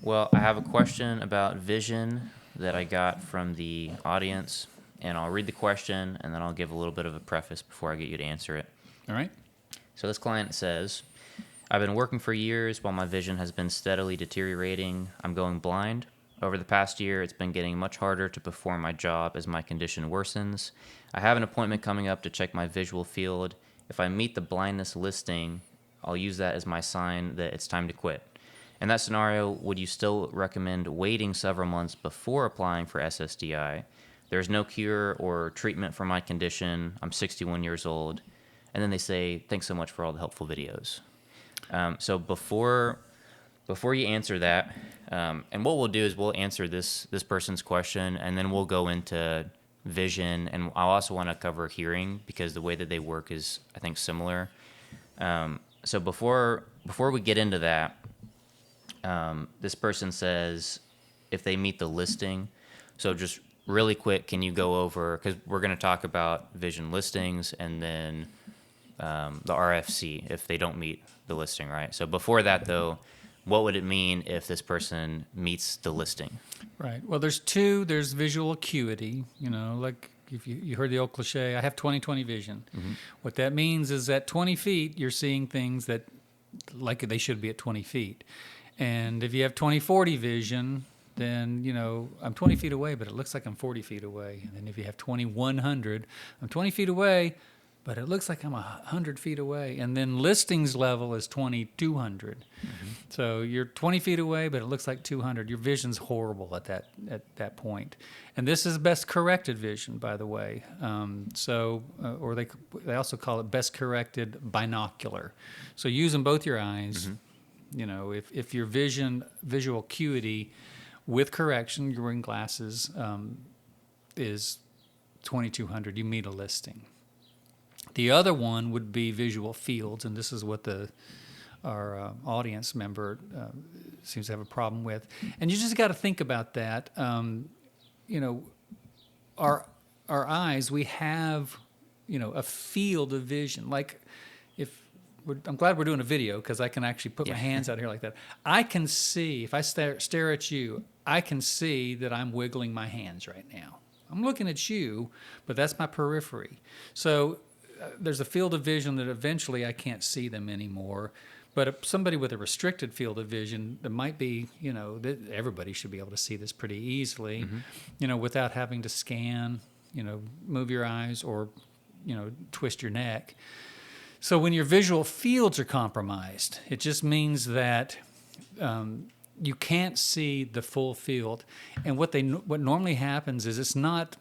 Well, I have a question about vision that I got from the audience, and I'll read the question and then I'll give a little bit of a preface before I get you to answer it. All right. So, this client says, I've been working for years while my vision has been steadily deteriorating. I'm going blind. Over the past year, it's been getting much harder to perform my job as my condition worsens. I have an appointment coming up to check my visual field. If I meet the blindness listing, I'll use that as my sign that it's time to quit. In that scenario, would you still recommend waiting several months before applying for SSDI? There's no cure or treatment for my condition. I'm 61 years old. And then they say, thanks so much for all the helpful videos. So before you answer that, and what we'll do is we'll answer this person's question, and then we'll go into vision, and I also want to cover hearing because the way that they work is, I think, similar. So before we get into that, this person says if they meet the listing. So just really quick, can you go over, because we're going to talk about vision listings and then the RFC if they don't meet the listing, right? So before that, though, what would it mean if this person meets the listing? Right. Well, there's two. There's visual acuity. Like if you heard the old cliche, I have 20/20 vision. What that means is at 20 feet, you're seeing things that like they should be at 20 feet. And if you have 20/40 vision, then, I'm 20 feet away, but it looks like I'm 40 feet away. And then if you have 2100, I'm 20 feet away, but it looks like I'm 100 feet away. And then listings level is 2200. So you're 20 feet away, but it looks like 200. Your vision's horrible at that point. And this is best corrected vision, by the way. Or they also call it best corrected binocular. So using both your eyes, if your visual acuity with correction, you're wearing glasses, is 2200, you meet a listing. The other one would be visual fields, and this is what our audience member seems to have a problem with. And you just got to think about that. Our eyes, we have, a field of vision. Like I'm glad we're doing a video because I can actually put my hands out here like that. I can see, if I stare at you, I can see that I'm wiggling my hands right now. I'm looking at you, but that's my periphery. So there's a field of vision that eventually I can't see them anymore. But somebody with a restricted field of vision, there might be, everybody should be able to see this pretty easily, without having to scan, move your eyes or, twist your neck. So when your visual fields are compromised, it just means that you can't see the full field. And what normally happens is it's not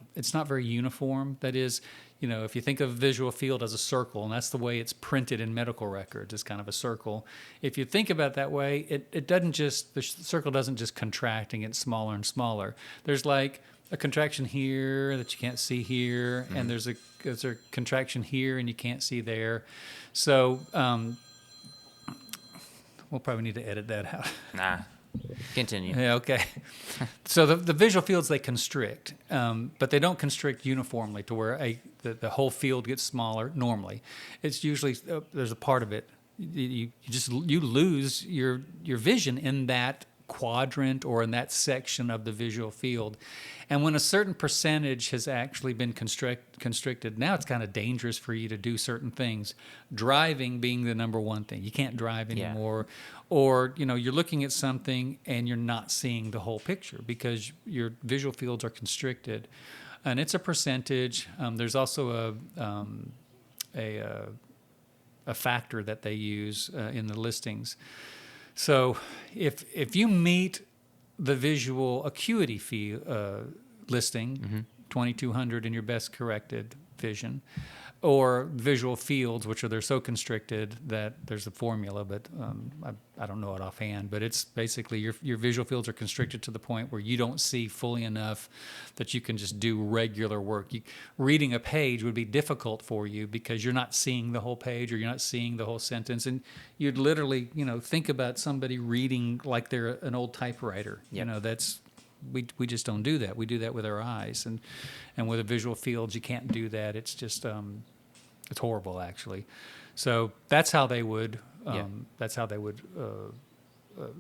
very uniform. That is, if you think of visual field as a circle, and that's the way it's printed in medical records, it's kind of a circle. If you think about it that way, it doesn't just, the circle doesn't just contract and get smaller and smaller. There's like a contraction here that you can't see here, and there's a contraction here and you can't see there. So we'll probably need to edit that out. Nah, continue. Yeah, okay. So the visual fields, they constrict, but they don't constrict uniformly to where the whole field gets smaller normally. It's usually, there's a part of it, you lose your vision in that quadrant or in that section of the visual field. And when a certain percentage has actually been constricted, now it's kind of dangerous for you to do certain things. Driving being the number one thing. You can't drive anymore. Yeah. Or, you're looking at something and you're not seeing the whole picture because your visual fields are constricted. And it's a percentage. There's also a factor that they use in the listings. So if you meet the visual acuity listing, 2200 in your best corrected vision, or visual fields, which they're so constricted that there's a formula, but I don't know it offhand. But it's basically your visual fields are constricted to the point where you don't see fully enough that you can just do regular work. Reading a page would be difficult for you because you're not seeing the whole page or you're not seeing the whole sentence, and you'd literally, think about somebody reading like they're an old typewriter. Yep. That's. We just don't do that. We do that with our eyes, and with the visual fields, you can't do that. It's just it's horrible, actually. So that's how they would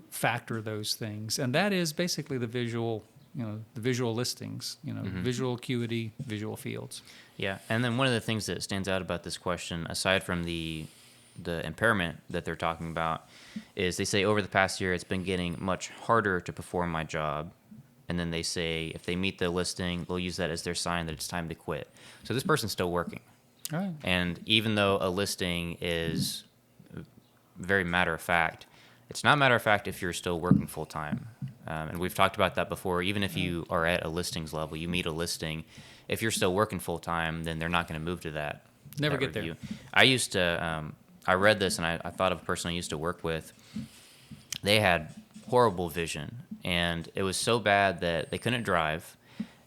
factor those things, and that is basically the visual, the visual listings, visual acuity, visual fields. Yeah, and then one of the things that stands out about this question, aside from the impairment that they're talking about, is they say over the past year it's been getting much harder to perform my job. And then they say if they meet the listing, they'll use that as their sign that it's time to quit. So this person's still working. All right. And even though a listing is very matter of fact, it's not matter of fact if you're still working full time. And we've talked about that before. Even if you are at a listings level, you meet a listing, if you're still working full time, then they're not going to move to that. Never that get review. there. I used to, I read this and I thought of a person I used to work with. They had horrible vision, and it was so bad that they couldn't drive.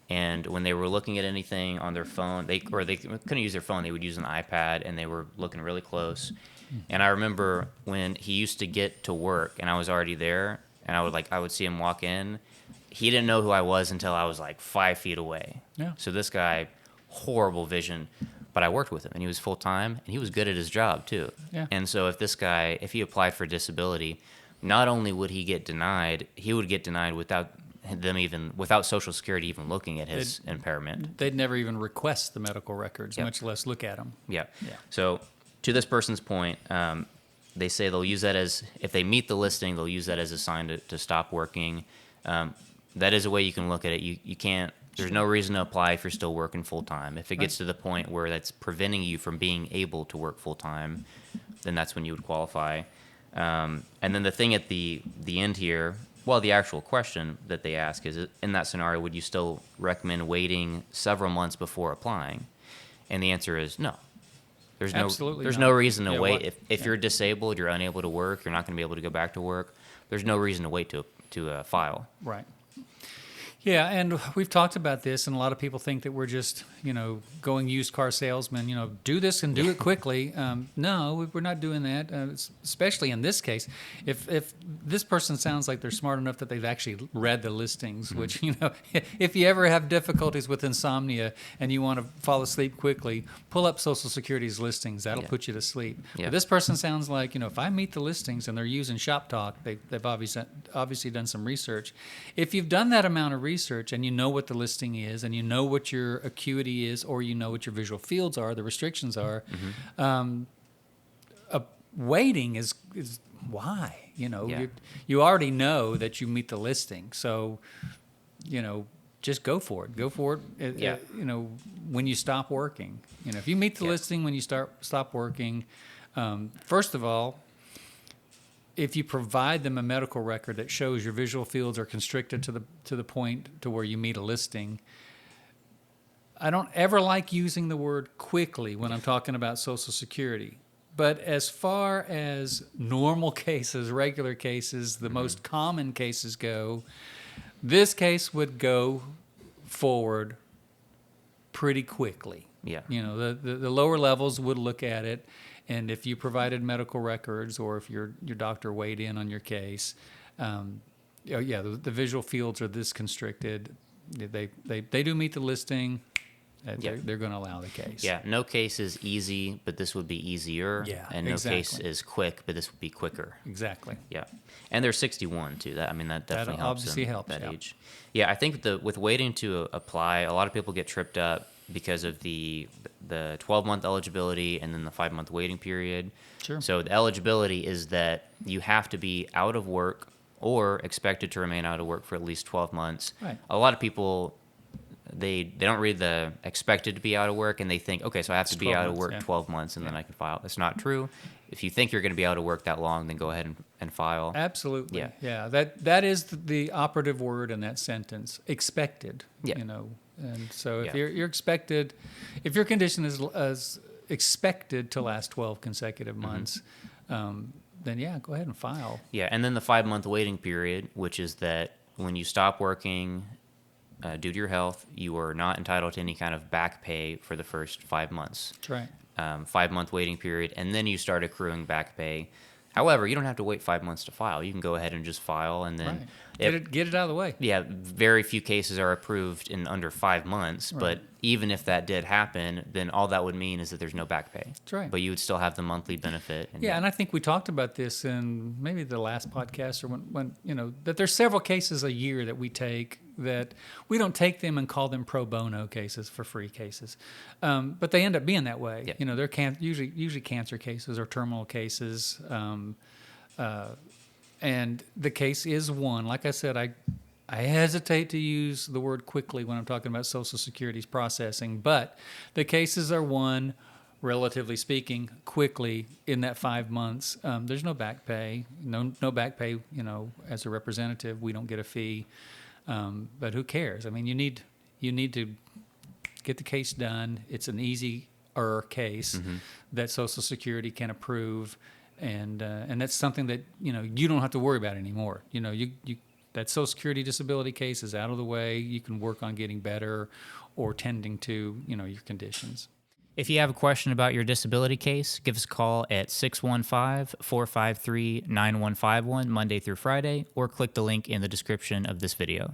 And when they were looking at anything on their phone, they couldn't use their phone. They would use an iPad, and they were looking really close. And I remember when he used to get to work, and I was already there, and I would see him walk in. He didn't know who I was until I was like 5 feet away. Yeah. So this guy, horrible vision, but I worked with him, and he was full time, and he was good at his job too. Yeah. And so if he applied for disability, not only would he get denied, he would get denied without Social Security even looking at his impairment. They'd never even request the medical records, Yep. much less look at them. Yeah. Yeah. So to this person's point, they say they'll use that as, if they meet the listing, they'll use that as a sign to stop working. That is a way you can look at it. You can't, there's no reason to apply if you're still working full time. If it gets to the point where that's preventing you from being able to work full time, then that's when you would qualify. And then the thing at the end here, well, the actual question that they ask is, in that scenario, would you still recommend waiting several months before applying? And the answer is no. Absolutely There's not. no reason to Yeah, wait. what- If you're disabled, you're unable to work, you're not going to be able to go back to work. There's no reason to wait to file. Right. Yeah, and we've talked about this, and a lot of people think that we're just, going used car salesmen, do this and do it quickly. No, we're not doing that, especially in this case. If this person sounds like they're smart enough that they've actually read the listings, Mm-hmm. which, if you ever have difficulties with insomnia and you want to fall asleep quickly, pull up Social Security's listings. That'll Yeah. put you to sleep. Yeah. But this person sounds like, if I meet the listings and they're using Shop Talk, they've obviously done some research. If you've done that amount of research and you know what the listing is and you know what your acuity is or you know what your visual fields are, the restrictions are, waiting is why, Yeah. you already know that you meet the listing. So, just go for it. Yeah. When you stop working, if you meet the Yeah. listing when you stop working, first of all, if you provide them a medical record that shows your visual fields are constricted to the point to where you meet a listing, I don't ever like using the word quickly when I'm talking about Social Security. But as far as normal cases, regular cases, the most common cases go, this case would go forward pretty quickly. Yeah. The lower levels would look at it, and if you provided medical records or if your doctor weighed in on your case, the visual fields are this constricted. They do meet the listing. Yeah. They're going to allow the case. Yeah, no case is easy, but this would be easier. Yeah, and no case exactly. is quick, but this would be quicker. Exactly. Yeah, and they're 61 too. That definitely helps. obviously them helps, that yeah. age. Yeah, I think with waiting to apply, a lot of people get tripped up because of the 12-month eligibility and then the 5-month waiting period. Sure. So the eligibility is that you have to be out of work or expected to remain out of work for at least 12 months. Right. A lot of people, they don't read the expected to be out of work, and they think, okay, so I have to be 12 out of months, work yeah. 12 months and then Yeah. I can file. That's not true. If you think you're going to be out of work that long, then go ahead and file. Absolutely. Yeah. Yeah. That is the operative word in that sentence. Expected. Yeah. And so if Yeah. you're expected, if your condition is expected to last 12 consecutive months, then yeah, go ahead and file. Yeah, and then the 5-month waiting period, which is that when you stop working due to your health, you are not entitled to any kind of back pay for the first 5 months. That's right. 5-month waiting period, and then you start accruing back pay. However, you don't have to wait 5 months to file. You can go ahead and just file, and then Right. Get it out of the way. yeah, very few cases are approved in under 5 months. But even if that did happen, then all that would mean is that there's no back pay. That's right. But you would still have the monthly benefit. Yeah, and I think we talked about this in maybe the last podcast, or when that there's several cases a year that we take that we don't take them and call them pro bono cases, for free cases, but they end up being that way. Yep. They're usually cancer cases or terminal cases, and the case is one. Like I said, I hesitate to use the word quickly when I'm talking about Social Security's processing, but the cases are won, relatively speaking, quickly in that 5 months. There's no back pay, no back pay. As a representative, we don't get a fee, but who cares? I mean, you need to get the case done. It's an easier case that Social Security can approve, and that's something that you don't have to worry about anymore. That Social Security disability case is out of the way. You can work on getting better or tending to, your conditions. If you have a question about your disability case, give us a call at 615-453-9151 Monday through Friday, or click the link in the description of this video.